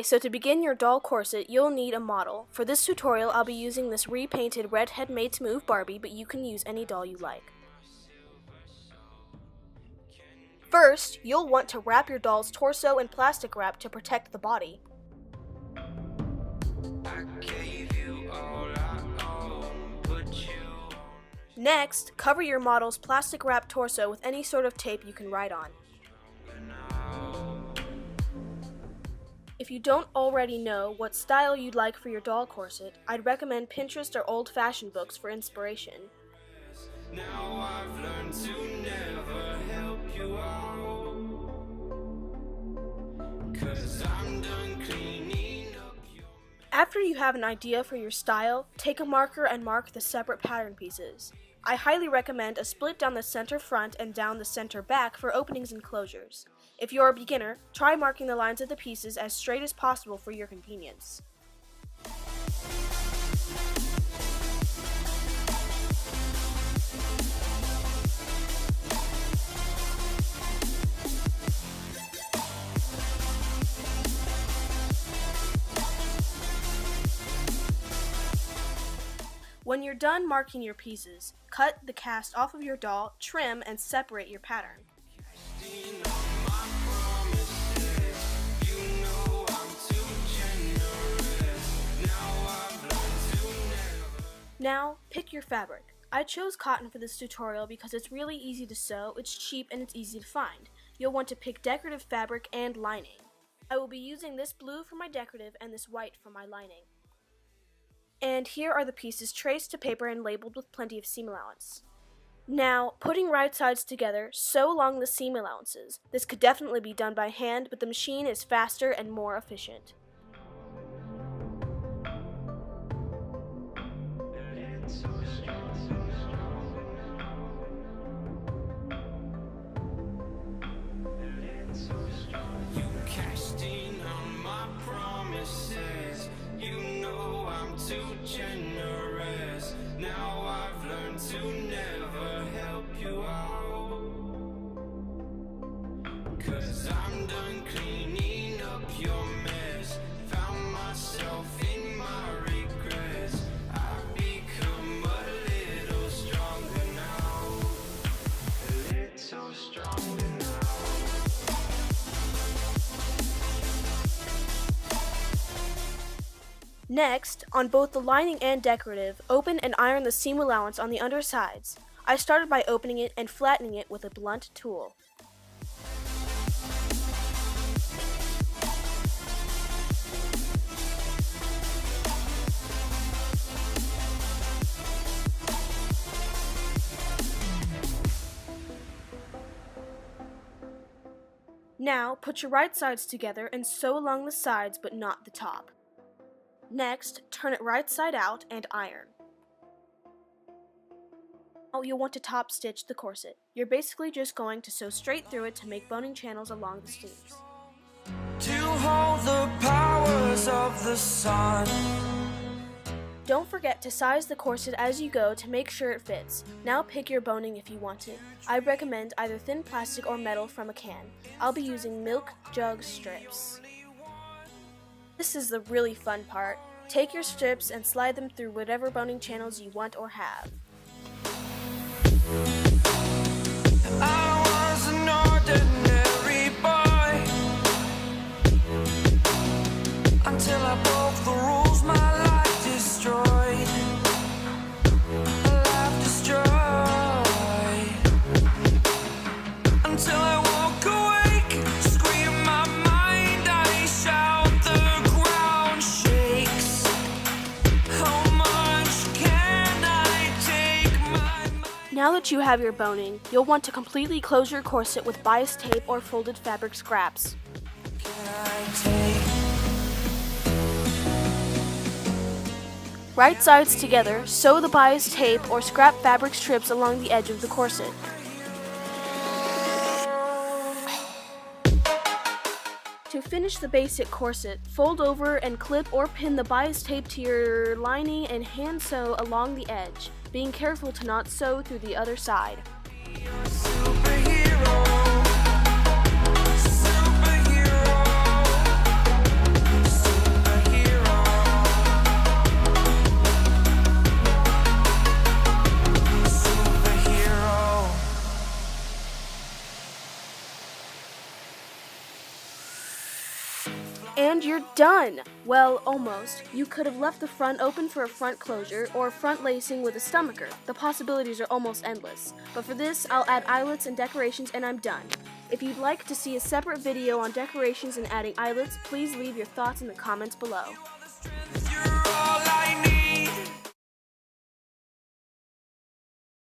so to begin your doll corset, you'll need a model. For this tutorial, I'll be using this repainted redhead made to move Barbie, but you can use any doll you like. First, you'll want to wrap your doll's torso in plastic wrap to protect the body. Next, cover your model's plastic wrap torso with any sort of tape you can write on. If you don't already know what style you'd like for your doll corset, I'd recommend Pinterest or old-fashioned books for inspiration. Now I've learned to never help you out, 'cause I'm done cleaning up your... After you have an idea for your style, take a marker and mark the separate pattern pieces. I highly recommend a split down the center front and down the center back for openings and closures. If you're a beginner, try marking the lines of the pieces as straight as possible for your convenience. When you're done marking your pieces, cut the cast off of your doll, trim, and separate your pattern. Now, pick your fabric. I chose cotton for this tutorial because it's really easy to sew, it's cheap, and it's easy to find. You'll want to pick decorative fabric and lining. I will be using this blue for my decorative and this white for my lining. And here are the pieces traced to paper and labeled with plenty of seam allowance. Now, putting right sides together, sew along the seam allowances. This could definitely be done by hand, but the machine is faster and more efficient. Too generous. Now I've learned to never help you out, 'cause I'm done cleaning up your mess. Found myself in my regrets. I've become a little stronger now, a little stronger now. Next, on both the lining and decorative, open and iron the seam allowance on the undersides. I started by opening it and flattening it with a blunt tool. Now, put your right sides together and sew along the sides but not the top. Next, turn it right side out and iron. Now you'll want to top stitch the corset. You're basically just going to sew straight through it to make boning channels along the sleeves. To hold the powers of the sun. Don't forget to size the corset as you go to make sure it fits. Now pick your boning if you want it. I recommend either thin plastic or metal from a can. I'll be using milk jug strips. This is the really fun part. Take your strips and slide them through whatever boning channels you want or have. I was an ordinary boy until I broke the rules, my life destroyed. A life destroyed until I woke awake, scream my mind, I shout, the ground shakes. How much can I take my mind? Now that you have your boning, you'll want to completely close your corset with bias tape or folded fabric scraps. Can I take? Right sides together, sew the bias tape or scrap fabric strips along the edge of the corset. To finish the basic corset, fold over and clip or pin the bias tape to your lining and hand sew along the edge, being careful to not sew through the other side. Superhero. And you're done! Well, almost. You could have left the front open for a front closure, or front lacing with a stomacher. The possibilities are almost endless. But for this, I'll add eyelets and decorations and I'm done. If you'd like to see a separate video on decorations and adding eyelets, please leave your thoughts in the comments below.